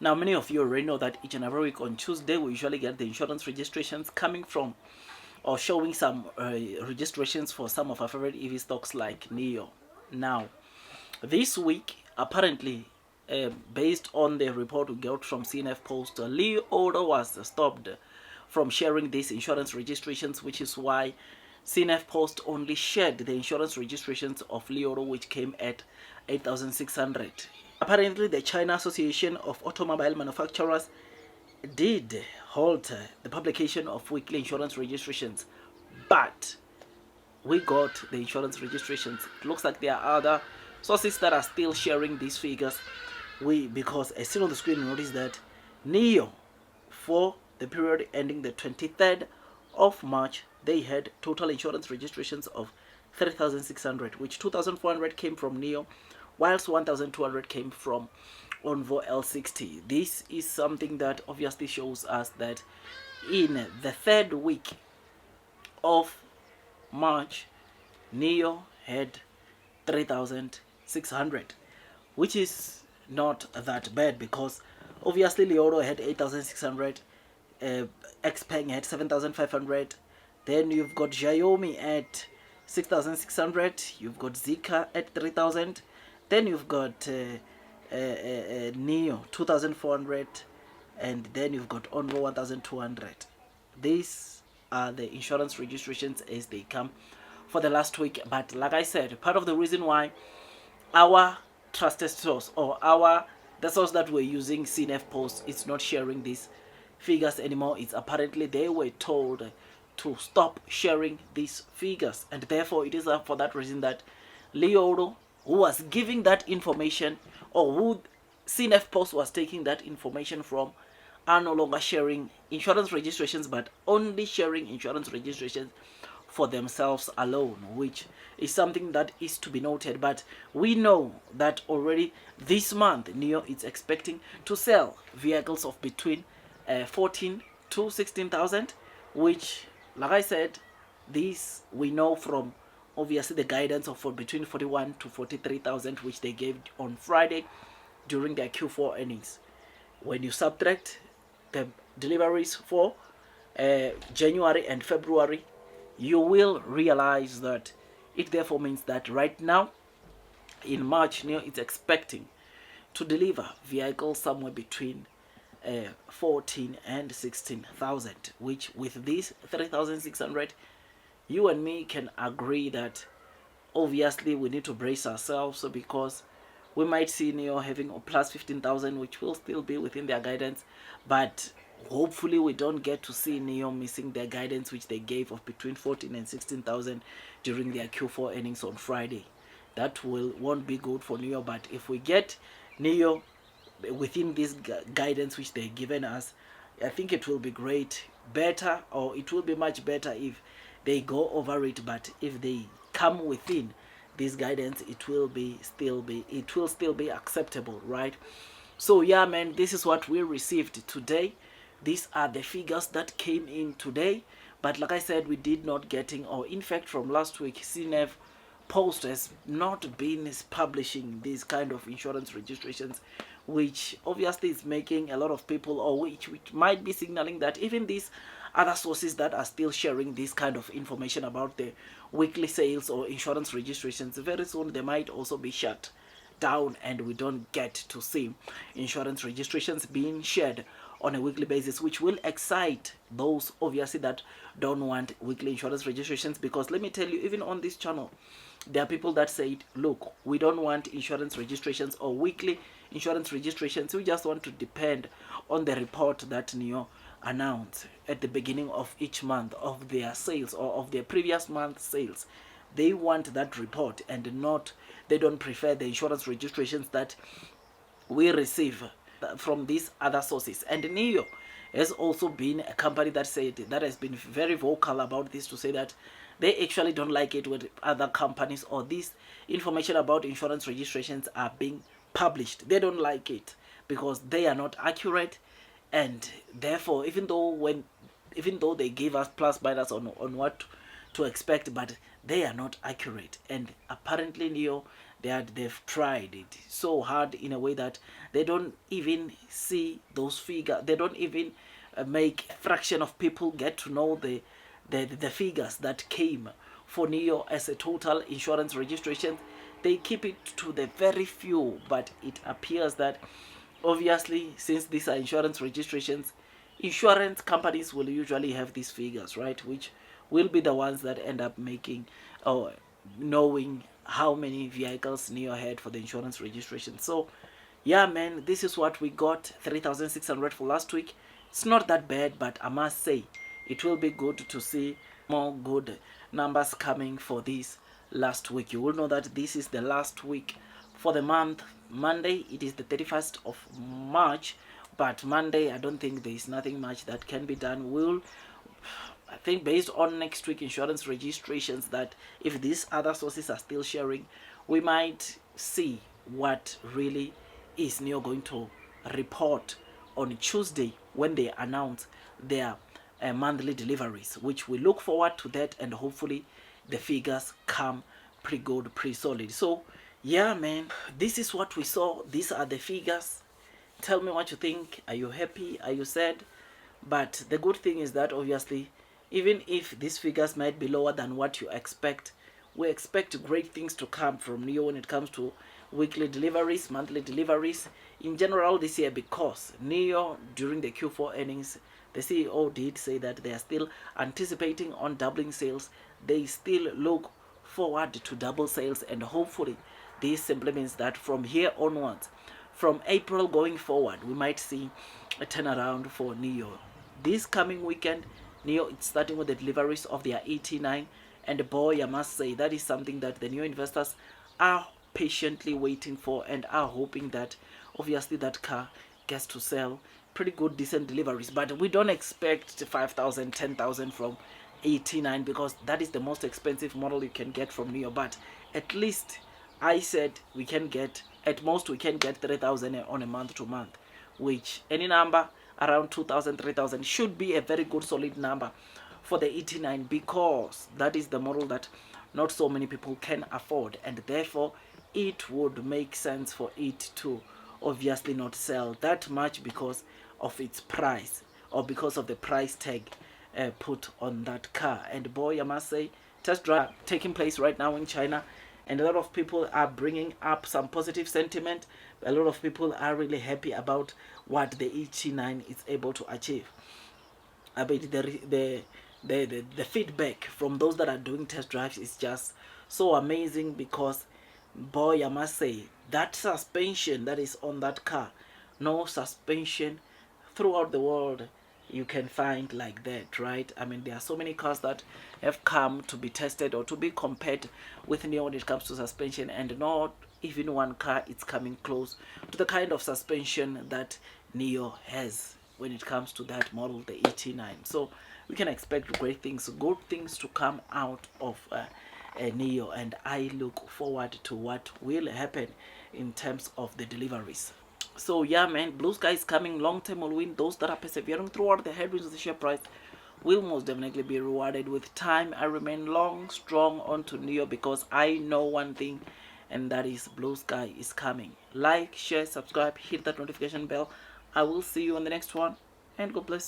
Now, many of you already know that each and every week on Tuesday, we usually get the insurance registrations coming from or showing some registrations for some of our favorite EV stocks like Nio. Now, this week, apparently, based on the report we got from CNF Post, Leo Order was stopped from sharing these insurance registrations, which is why CNF Post only shared the insurance registrations of Leo Order, which came at 8,600. Apparently, the China Association of Automobile Manufacturers did halt the publication of weekly insurance registrations, but we got the insurance registrations. It looks like there are other sources that are still sharing these figures. Because as seen on the screen, notice that Nio, for the period ending the 23rd of March, they had total insurance registrations of 3,600, which 2,400 came from Nio, whilst 1,200 came from Onvo L60. This is something that obviously shows us that in the third week of March, Nio had 3,600, which is not that bad because obviously Leoro had 8,600, Xpeng had 7,500, then you've got Xiaomi at 6,600, you've got Zika at 3,000, then you've got Neo 2,400, and then you've got Onvo 1,200. These are the insurance registrations as they come for the last week. But like I said, part of the reason why our trusted source or the source that we're using, CNF Post, is not sharing these figures anymore, it's apparently they were told to stop sharing these figures, and therefore it is for that reason that Leoro, who was giving that information, or who CNF Post was taking that information from, are no longer sharing insurance registrations, but only sharing insurance registrations for themselves alone, which is something that is to be noted. But we know that already this month, Nio is expecting to sell vehicles of between 14 to 16,000, which, like I said, this we know from obviously the guidance of for between 41 to 43,000, which they gave on Friday during their Q4 earnings. When you subtract the deliveries for January and February, you will realize that it therefore means that right now in March, Nio is expecting to deliver vehicles somewhere between 14 and 16,000, which with these 3,600, you and me can agree that obviously we need to brace ourselves, because we might see Neo having a plus 15,000, which will still be within their guidance, but hopefully we don't get to see Neo missing their guidance, which they gave of between 14 and 16,000 during their Q4 earnings on Friday. That won't be good for Neo, but if we get Neo within this guidance which they've given us, I think it will be great, better, or it will be much better if they go over it. But if they come within this guidance, it will still be acceptable, right? So yeah, man, this is what we received today. These are the figures that came in today. But like I said, we did not getting, or in fact from last week, CNF Post has not been publishing these kind of insurance registrations, which obviously is making a lot of people, or which might be signaling that even these other sources that are still sharing this kind of information about the weekly sales or insurance registrations, very soon they might also be shut down, and we don't get to see insurance registrations being shared on a weekly basis, which will excite those obviously that don't want weekly insurance registrations. Because let me tell you, even on this channel, there are people that say, look, we don't want insurance registrations or weekly insurance registrations. We just want to depend on the report that Nio announced at the beginning of each month of their sales, or of their previous month's sales. They want that report, and not, they don't prefer the insurance registrations that we receive from these other sources. And Nio has also been a company that has been very vocal about this, to say that they actually don't like it when other companies or this information about insurance registrations are being published. They don't like it because they are not accurate, and therefore even though they give us plus minus on what to expect, but they are not accurate. And apparently Neo, they've tried it so hard in a way that they don't even see those figures. They don't even make a fraction of people get to know the figures that came for Nio as a total insurance registration. They keep it to the very few, but it appears that obviously, since these are insurance registrations, insurance companies will usually have these figures, right, which will be the ones that end up making or knowing how many vehicles Neo had for the insurance registration. So yeah, man, this is what we got, 3,600 for last week. It's not that bad, but I must say it will be good to see more good numbers coming for this last week. You will know that this is the last week for the month. Monday, it is the 31st of March, but Monday, I don't think there is nothing much that can be done. I think based on next week insurance registrations, that if these other sources are still sharing, we might see what really is Neo going to report on Tuesday when they announce their monthly deliveries, which we look forward to that, and hopefully the figures come pretty good, pretty solid. So yeah, man, this is what we saw. These are the figures. Tell me what you think. Are you happy? Are you sad? But the good thing is that obviously, even if these figures might be lower than what you expect, we expect great things to come from Neo when it comes to weekly deliveries, monthly deliveries in general this year, because Neo, during the Q4 earnings, the CEO did say that they are still anticipating on doubling sales. They still look forward to double sales, and hopefully this simply means that from here onwards, from April going forward, we might see a turnaround for Neo. This coming weekend, Neo is starting with the deliveries of their 89, and boy, I must say that is something that the new investors are patiently waiting for and are hoping that obviously that car gets to sell pretty good, decent deliveries. But we don't expect 5,000, 10,000 from 89, because that is the most expensive model you can get from Neo. But at least I said we can get, at most we can get 3,000 on a month to month, which any number around 2,000, 3,000 should be a very good solid number for the 89, because that is the model that not so many people can afford, and therefore it would make sense for it to obviously not sell that much because of its price, or because of the price tag put on that car. And boy, I must say, test drive taking place right now in China, and a lot of people are bringing up some positive sentiment. A lot of people are really happy about what the ET9 is able to achieve. I mean, the feedback from those that are doing test drives is just so amazing, because boy, I must say, that suspension that is on that car, no suspension throughout the world you can find like that, right? I mean, there are so many cars that have come to be tested or to be compared with Neo when it comes to suspension, and not even one car is coming close to the kind of suspension that Neo has when it comes to that model, the ET9. So we can expect great things, good things to come out of Neo, and I look forward to what will happen in terms of the deliveries. So yeah, man, blue sky is coming. Long term will win. Those that are persevering throughout the headwinds of the share price will most definitely be rewarded with time. I remain long, strong onto Neo, because I know one thing, and that is blue sky is coming. Like, share, subscribe, hit that notification bell. I will see you on the next one, and God bless you.